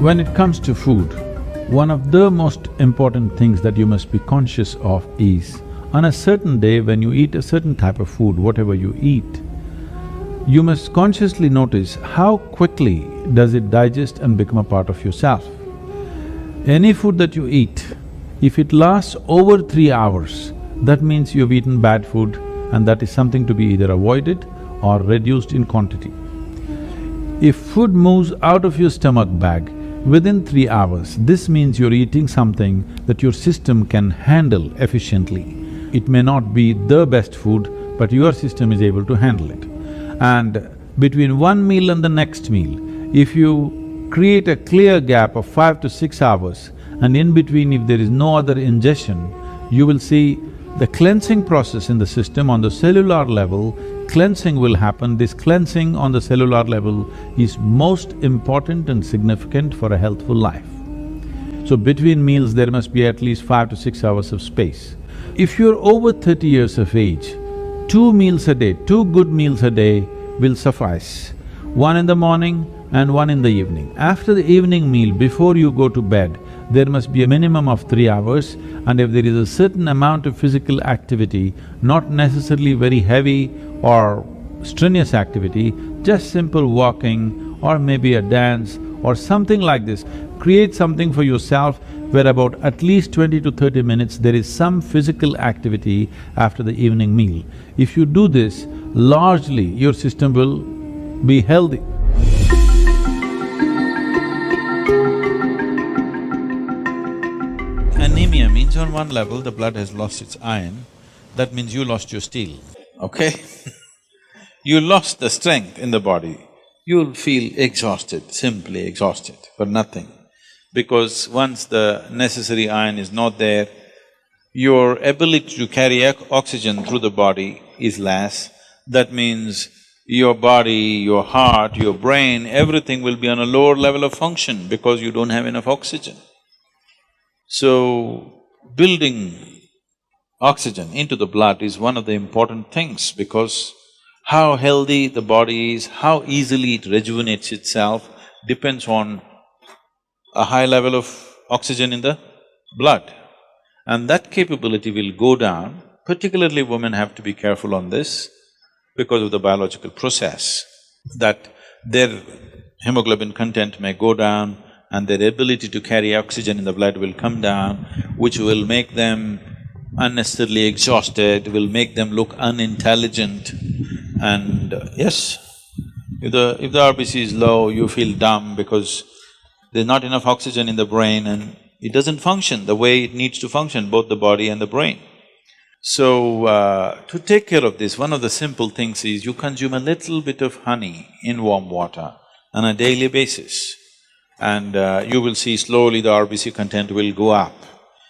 When it comes to food, one of the most important things that you must be conscious of is, on a certain day when you eat a certain type of food, whatever you eat, you must consciously notice how quickly does it digest and become a part of yourself. Any food that you eat, if it lasts over 3 hours, that means you've eaten bad food and that is something to be either avoided or reduced in quantity. If food moves out of your stomach bag within 3 hours, this means you're eating something that your system can handle efficiently. It may not be the best food, but your system is able to handle it. And between one meal and the next meal, if you create a clear gap of 5 to 6 hours, and in between if there is no other ingestion, you will see the cleansing process in the system on the cellular level, cleansing will happen. This cleansing on the cellular level is most important and significant for a healthful life. So between meals there must be at least 5 to 6 hours of space. If you're over 30 years of age, 2 meals a day, 2 good meals a day will suffice. One in the morning and one in the evening. After the evening meal, before you go to bed, there must be a minimum of 3 hours, and if there is a certain amount of physical activity, not necessarily very heavy or strenuous activity, just simple walking or maybe a dance or something like this, create something for yourself where about at least 20 to 30 minutes there is some physical activity after the evening meal. If you do this, largely your system will be healthy. Anemia means on one level the blood has lost its iron, that means you lost your steel, okay? You lost the strength in the body, you'll feel exhausted, simply exhausted for nothing. Because once the necessary iron is not there, your ability to carry oxygen through the body is less. That means your body, your heart, your brain, everything will be on a lower level of function because you don't have enough oxygen. So, building oxygen into the blood is one of the important things because how healthy the body is, how easily it rejuvenates itself depends on a high level of oxygen in the blood. And that capability will go down, particularly women have to be careful on this because of the biological process, that their hemoglobin content may go down and their ability to carry oxygen in the blood will come down, which will make them unnecessarily exhausted, will make them look unintelligent. And yes, if the RBC is low, you feel dumb because there's not enough oxygen in the brain and it doesn't function the way it needs to function, both the body and the brain. So, to take care of this, one of the simple things is you consume a little bit of honey in warm water on a daily basis, and you will see slowly the RBC content will go up.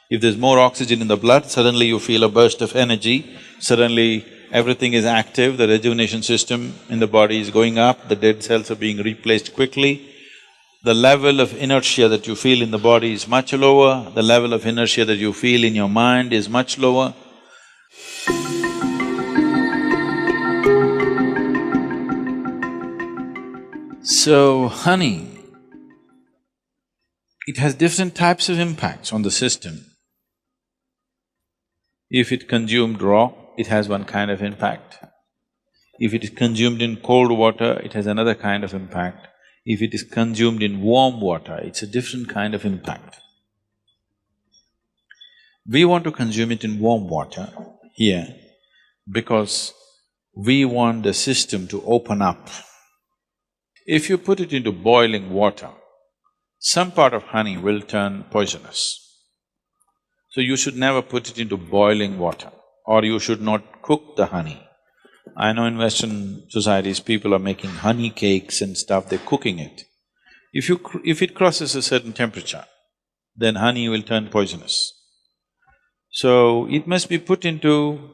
If there's more oxygen in the blood, suddenly you feel a burst of energy, suddenly everything is active, the rejuvenation system in the body is going up, the dead cells are being replaced quickly. The level of inertia that you feel in the body is much lower, the level of inertia that you feel in your mind is much lower. So, honey, it has different types of impacts on the system. If it consumed raw, it has one kind of impact. If it is consumed in cold water, it has another kind of impact. If it is consumed in warm water, it's a different kind of impact. We want to consume it in warm water here because we want the system to open up. If you put it into boiling water, some part of honey will turn poisonous. So you should never put it into boiling water, or you should not cook the honey. I know in Western societies, people are making honey cakes and stuff, they're cooking it. If it crosses a certain temperature, then honey will turn poisonous. So it must be put into…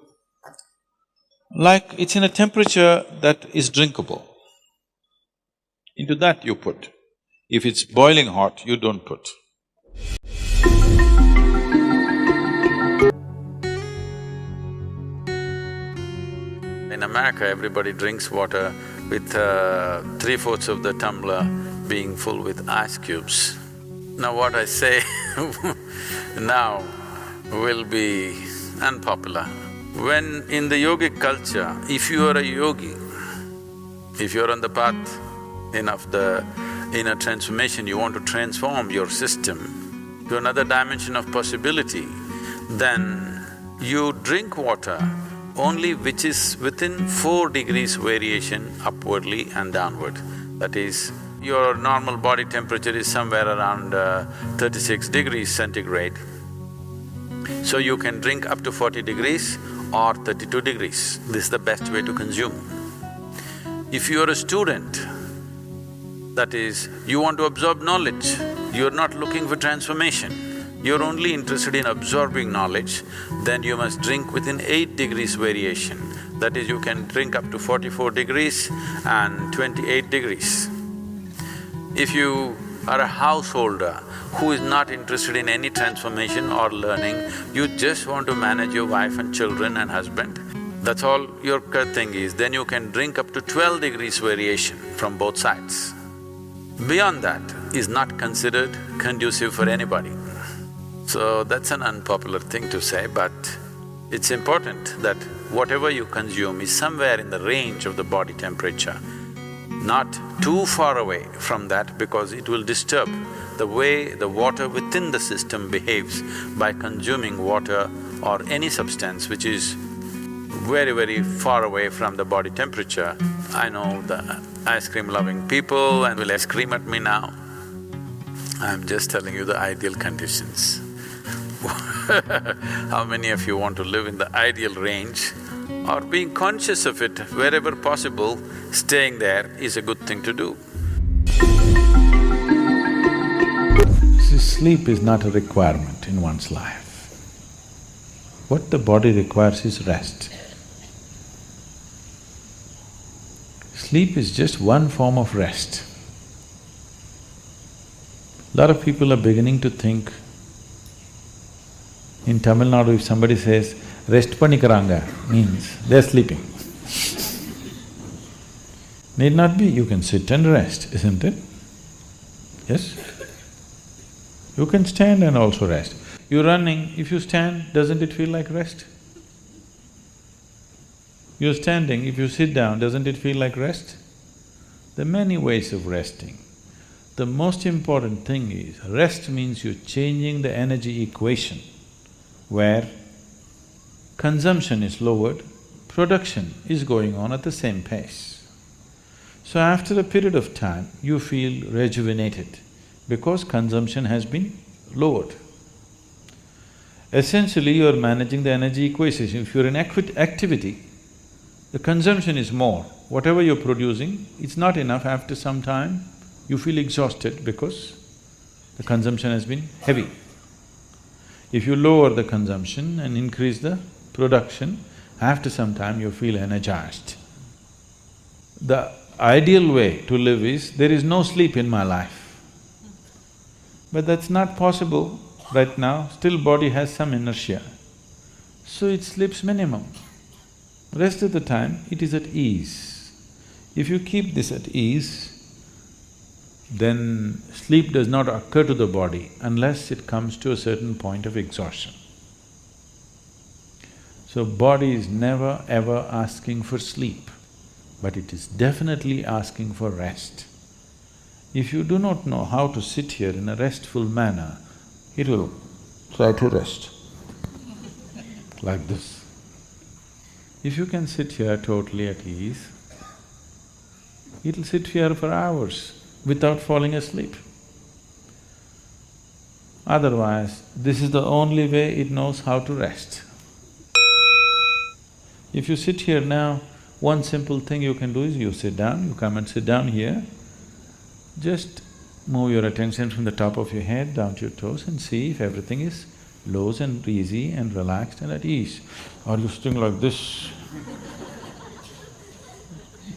like it's in a temperature that is drinkable. Into that you put. If it's boiling hot, you don't put. In America, everybody drinks water with 3/4 of the tumbler being full with ice cubes. Now what I say now will be unpopular. When in the yogic culture, if you are a yogi, if you're on the path of the inner transformation, you want to transform your system to another dimension of possibility, then you drink water only which is within 4 degrees variation upwardly and downward. That is, your normal body temperature is somewhere around 36 degrees centigrade. So you can drink up to 40 degrees or 32 degrees. This is the best way to consume. If you're a student, that is, you want to absorb knowledge, you're not looking for transformation, you're only interested in absorbing knowledge, then you must drink within 8 degrees variation. That is, you can drink up to 44 degrees and 28 degrees. If you are a householder who is not interested in any transformation or learning, you just want to manage your wife and children and husband, that's all your thing is, then you can drink up to 12 degrees variation from both sides. Beyond that is not considered conducive for anybody. So that's an unpopular thing to say, but it's important that whatever you consume is somewhere in the range of the body temperature, not too far away from that, because it will disturb the way the water within the system behaves by consuming water or any substance which is very, very far away from the body temperature. I know the ice cream loving people and will scream at me now. I'm just telling you the ideal conditions. How many of you want to live in the ideal range? Or being conscious of it wherever possible, staying there is a good thing to do. See, sleep is not a requirement in one's life. What the body requires is rest. Sleep is just one form of rest. A lot of people are beginning to think, in Tamil Nadu if somebody says, rest panikaranga, means they're sleeping. Need not be, you can sit and rest, isn't it? Yes? You can stand and also rest. You're running, if you stand, doesn't it feel like rest? You're standing, if you sit down, doesn't it feel like rest? There are many ways of resting. The most important thing is, rest means you're changing the energy equation, where consumption is lowered, production is going on at the same pace. So after a period of time, you feel rejuvenated because consumption has been lowered. Essentially, you are managing the energy equation. If you're in activity, the consumption is more. Whatever you're producing, it's not enough. After some time, you feel exhausted because the consumption has been heavy. If you lower the consumption and increase the production, after some time you feel energized. The ideal way to live is, there is no sleep in my life. But that's not possible right now, still body has some inertia. So it sleeps minimum. Rest of the time, it is at ease. If you keep this at ease, then sleep does not occur to the body unless it comes to a certain point of exhaustion. So body is never ever asking for sleep, but it is definitely asking for rest. If you do not know how to sit here in a restful manner, it will try to rest like this. If you can sit here totally at ease, it'll sit here for hours without falling asleep. Otherwise, this is the only way it knows how to rest. If you sit here now, one simple thing you can do is you sit down, you come and sit down here, just move your attention from the top of your head down to your toes and see if everything is loose and easy and relaxed and at ease. Are you sitting like this?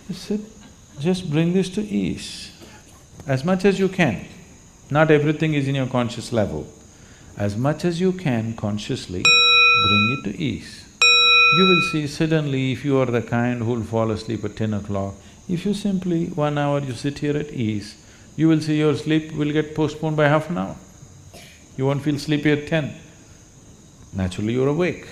Just sit, just bring this to ease as much as you can. Not everything is in your conscious level. As much as you can consciously, bring it to ease. You will see suddenly, if you are the kind who will fall asleep at 10 o'clock, if you simply 1 hour you sit here at ease, you will see your sleep will get postponed by half an hour. You won't feel sleepy at 10. Naturally you're awake.